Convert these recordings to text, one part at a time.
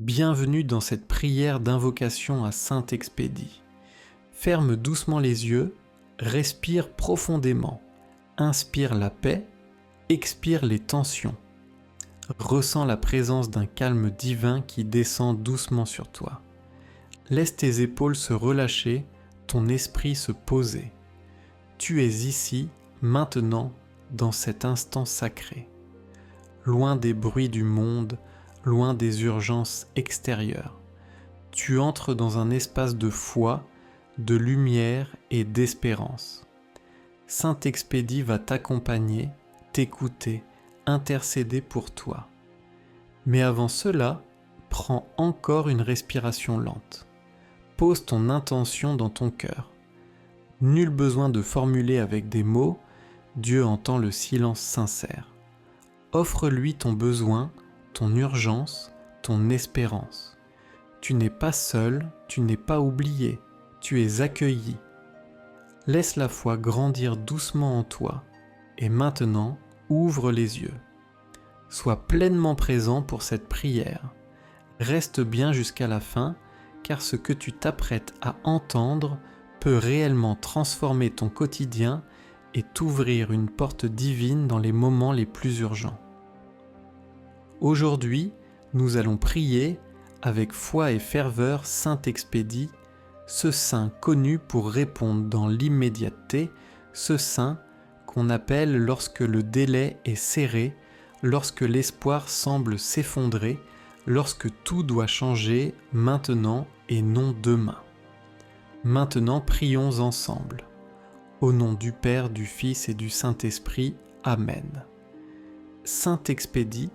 Bienvenue dans cette prière d'invocation à Saint-Expédie. Ferme doucement les yeux, respire profondément, inspire la paix, expire les tensions. Ressens la présence d'un calme divin qui descend doucement sur toi. Laisse tes épaules se relâcher, ton esprit se poser. Tu es ici, maintenant, dans cet instant sacré. Loin des bruits du monde, loin des urgences extérieures. Tu entres dans un espace de foi, de lumière et d'espérance. Saint-Expédie va t'accompagner, t'écouter, intercéder pour toi. Mais avant cela, prends encore une respiration lente. Pose ton intention dans ton cœur. Nul besoin de formuler avec des mots, Dieu entend le silence sincère. Offre-lui ton besoin, ton urgence, ton espérance. Tu n'es pas seul, tu n'es pas oublié, tu es accueilli. Laisse la foi grandir doucement en toi et maintenant ouvre les yeux. Sois pleinement présent pour cette prière. Reste bien jusqu'à la fin car ce que tu t'apprêtes à entendre peut réellement transformer ton quotidien et t'ouvrir une porte divine dans les moments les plus urgents. Aujourd'hui, nous allons prier avec foi et ferveur Saint-Expédie, ce saint connu pour répondre dans l'immédiateté, ce saint qu'on appelle lorsque le délai est serré, lorsque l'espoir semble s'effondrer, lorsque tout doit changer maintenant et non demain. Maintenant, prions ensemble. Au nom du Père, du Fils et du Saint-Esprit. Amen. Saint-Expédie,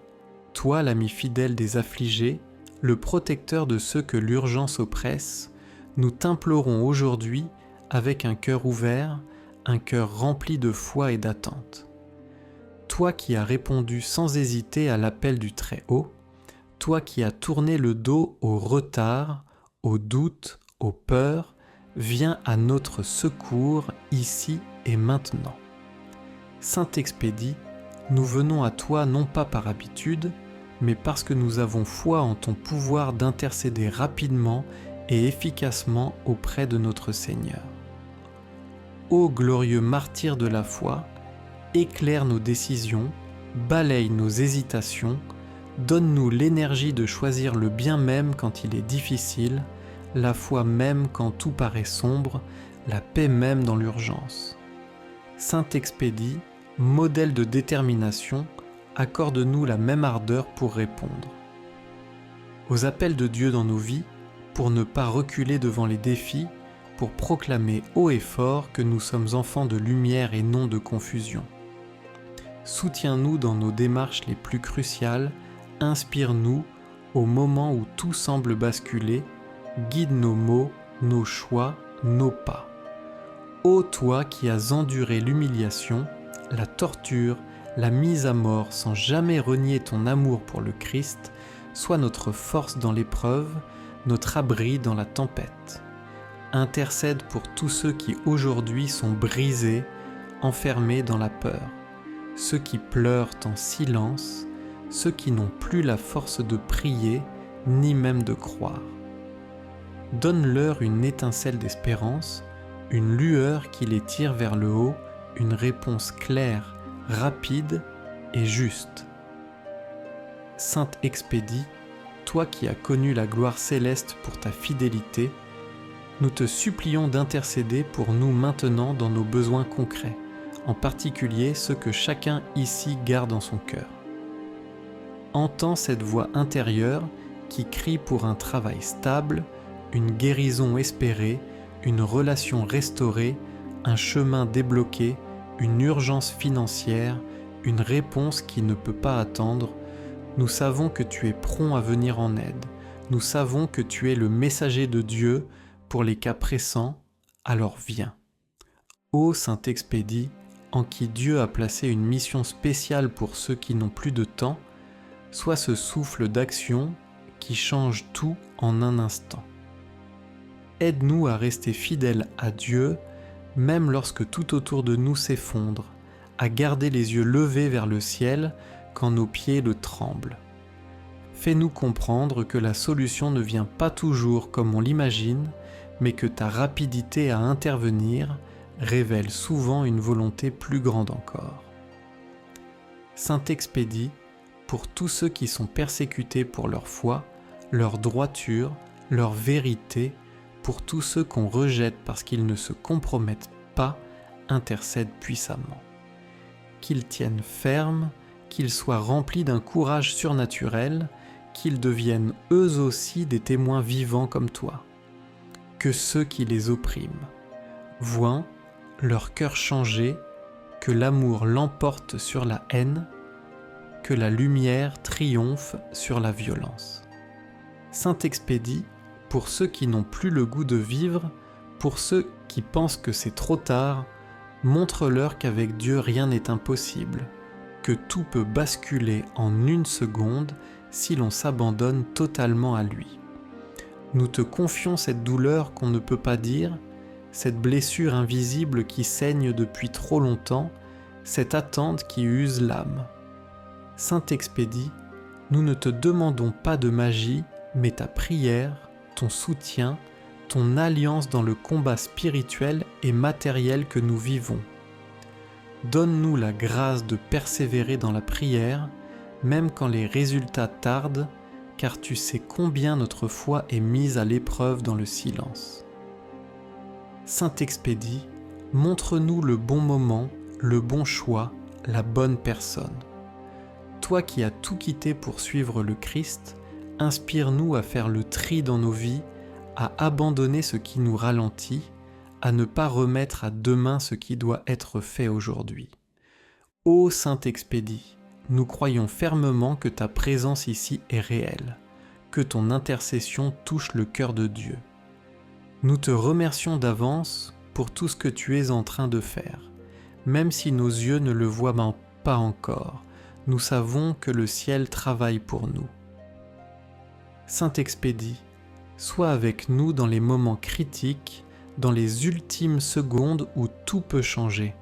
toi l'ami fidèle des affligés, le protecteur de ceux que l'urgence oppresse, nous t'implorons aujourd'hui avec un cœur ouvert, un cœur rempli de foi et d'attente. Toi qui as répondu sans hésiter à l'appel du Très-Haut, toi qui as tourné le dos au retard, aux doutes, aux peurs, viens à notre secours ici et maintenant. Saint-Expédie, nous venons à toi non pas par habitude, mais parce que nous avons foi en ton pouvoir d'intercéder rapidement et efficacement auprès de notre Seigneur. Ô glorieux martyr de la foi, éclaire nos décisions, balaye nos hésitations, donne-nous l'énergie de choisir le bien même quand il est difficile, la foi même quand tout paraît sombre, la paix même dans l'urgence. Saint-Expédie, modèle de détermination, accorde-nous la même ardeur pour répondre. Aux appels de Dieu dans nos vies, pour ne pas reculer devant les défis, pour proclamer haut et fort que nous sommes enfants de lumière et non de confusion. Soutiens-nous dans nos démarches les plus cruciales, inspire-nous au moment où tout semble basculer, guide nos mots, nos choix, nos pas. Ô toi qui as enduré l'humiliation, la torture, la mise à mort sans jamais renier ton amour pour le Christ, sois notre force dans l'épreuve, notre abri dans la tempête. Intercède pour tous ceux qui aujourd'hui sont brisés, enfermés dans la peur, ceux qui pleurent en silence, ceux qui n'ont plus la force de prier, ni même de croire. Donne-leur une étincelle d'espérance, une lueur qui les tire vers le haut, une réponse claire, rapide et juste. Sainte Expédie, toi qui as connu la gloire céleste pour ta fidélité, nous te supplions d'intercéder pour nous maintenant dans nos besoins concrets, en particulier ceux que chacun ici garde en son cœur. Entends cette voix intérieure qui crie pour un travail stable, une guérison espérée, une relation restaurée, un chemin débloqué, une urgence financière, une réponse qui ne peut pas attendre. Nous savons que tu es prompt à venir en aide. Nous savons que tu es le messager de Dieu pour les cas pressants, alors viens. Ô Saint-Expédie, en qui Dieu a placé une mission spéciale pour ceux qui n'ont plus de temps, sois ce souffle d'action qui change tout en un instant. Aide-nous à rester fidèles à Dieu, même lorsque tout autour de nous s'effondre, à garder les yeux levés vers le ciel quand nos pieds le tremblent. Fais-nous comprendre que la solution ne vient pas toujours comme on l'imagine, mais que ta rapidité à intervenir révèle souvent une volonté plus grande encore. Saint-Expédie, pour tous ceux qui sont persécutés pour leur foi, leur droiture, leur vérité, pour tous ceux qu'on rejette parce qu'ils ne se compromettent pas, intercède puissamment. Qu'ils tiennent ferme, qu'ils soient remplis d'un courage surnaturel, qu'ils deviennent eux aussi des témoins vivants comme toi. Que ceux qui les oppriment voient leur cœur changer, que l'amour l'emporte sur la haine, que la lumière triomphe sur la violence. Saint-Expédie, pour ceux qui n'ont plus le goût de vivre, pour ceux qui pensent que c'est trop tard, montre-leur qu'avec Dieu rien n'est impossible, que tout peut basculer en une seconde si l'on s'abandonne totalement à lui. Nous te confions cette douleur qu'on ne peut pas dire, cette blessure invisible qui saigne depuis trop longtemps, cette attente qui use l'âme. Saint-Expédie, nous ne te demandons pas de magie, mais ta prière, ton soutien, ton alliance dans le combat spirituel et matériel que nous vivons. Donne-nous la grâce de persévérer dans la prière, même quand les résultats tardent, car tu sais combien notre foi est mise à l'épreuve dans le silence. Saint-Expédie, montre-nous le bon moment, le bon choix, la bonne personne. Toi qui as tout quitté pour suivre le Christ, inspire-nous à faire le tri dans nos vies, à abandonner ce qui nous ralentit, à ne pas remettre à demain ce qui doit être fait aujourd'hui. Ô Saint-Expédie, nous croyons fermement que ta présence ici est réelle, que ton intercession touche le cœur de Dieu. Nous te remercions d'avance pour tout ce que tu es en train de faire. Même si nos yeux ne le voient pas encore, nous savons que le ciel travaille pour nous. Saint-Expédie, sois avec nous dans les moments critiques, dans les ultimes secondes où tout peut changer.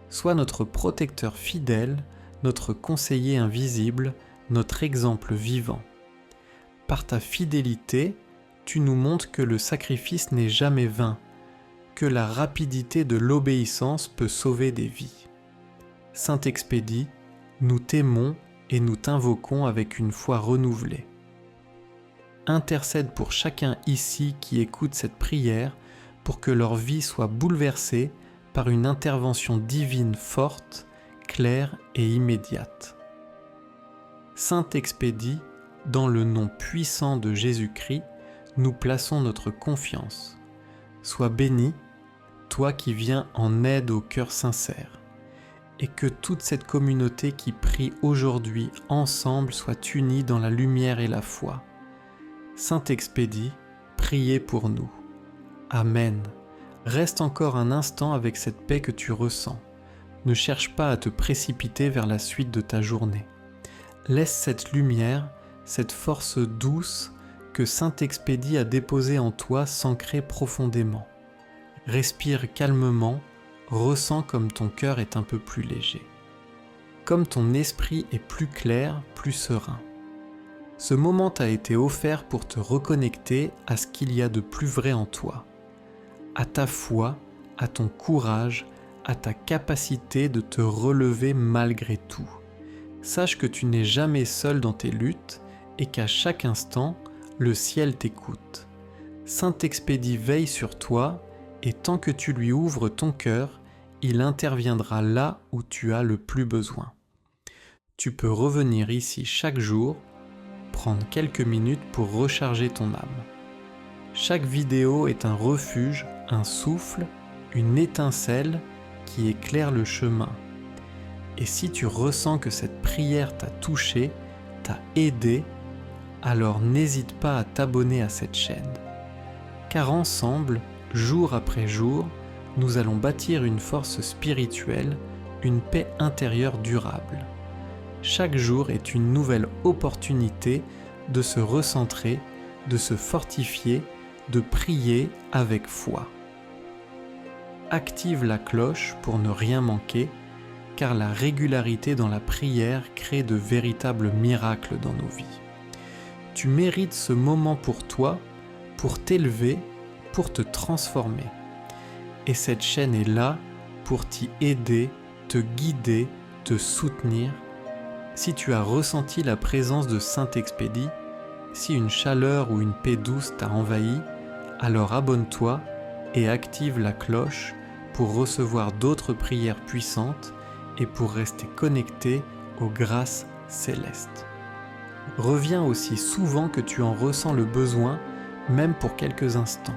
Sois notre protecteur fidèle, notre conseiller invisible, notre exemple vivant. Par ta fidélité, tu nous montres que le sacrifice n'est jamais vain, que la rapidité de l'obéissance peut sauver des vies. Saint-Expédie, nous t'aimons et nous t'invoquons avec une foi renouvelée. Intercède pour chacun ici qui écoute cette prière pour que leur vie soit bouleversée par une intervention divine forte, claire et immédiate. Saint-Expédie, dans le nom puissant de Jésus-Christ, nous plaçons notre confiance. Sois béni, toi qui viens en aide au cœur sincère, et que toute cette communauté qui prie aujourd'hui ensemble soit unie dans la lumière et la foi. Saint-Expédie, priez pour nous. Amen. Reste encore un instant avec cette paix que tu ressens. Ne cherche pas à te précipiter vers la suite de ta journée. Laisse cette lumière, cette force douce que Saint-Expédie a déposée en toi s'ancrer profondément. Respire calmement, ressens comme ton cœur est un peu plus léger. Comme ton esprit est plus clair, plus serein. Ce moment t'a été offert pour te reconnecter à ce qu'il y a de plus vrai en toi, à ta foi, à ton courage, à ta capacité de te relever malgré tout. Sache que tu n'es jamais seul dans tes luttes et qu'à chaque instant, le ciel t'écoute. Saint-Expédie veille sur toi et tant que tu lui ouvres ton cœur, il interviendra là où tu as le plus besoin. Tu peux revenir ici chaque jour, prendre quelques minutes pour recharger ton âme. Chaque vidéo est un refuge, un souffle, une étincelle qui éclaire le chemin. Et si tu ressens que cette prière t'a touché, t'a aidé, alors n'hésite pas à t'abonner à cette chaîne. Car ensemble, jour après jour, nous allons bâtir une force spirituelle, une paix intérieure durable. Chaque jour est une nouvelle opportunité de se recentrer, de se fortifier, de prier avec foi. Active la cloche pour ne rien manquer, car la régularité dans la prière crée de véritables miracles dans nos vies. Tu mérites ce moment pour toi, pour t'élever, pour te transformer. Et cette chaîne est là pour t'y aider, te guider, te soutenir. Si tu as ressenti la présence de Saint-Expédie, si une chaleur ou une paix douce t'a envahi, alors abonne-toi et active la cloche pour recevoir d'autres prières puissantes et pour rester connecté aux grâces célestes. Reviens aussi souvent que tu en ressens le besoin, même pour quelques instants.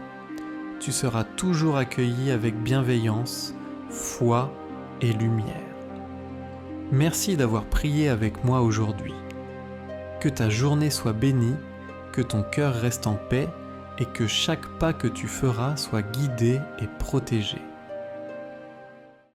Tu seras toujours accueilli avec bienveillance, foi et lumière. Merci d'avoir prié avec moi aujourd'hui. Que ta journée soit bénie, que ton cœur reste en paix et que chaque pas que tu feras soit guidé et protégé.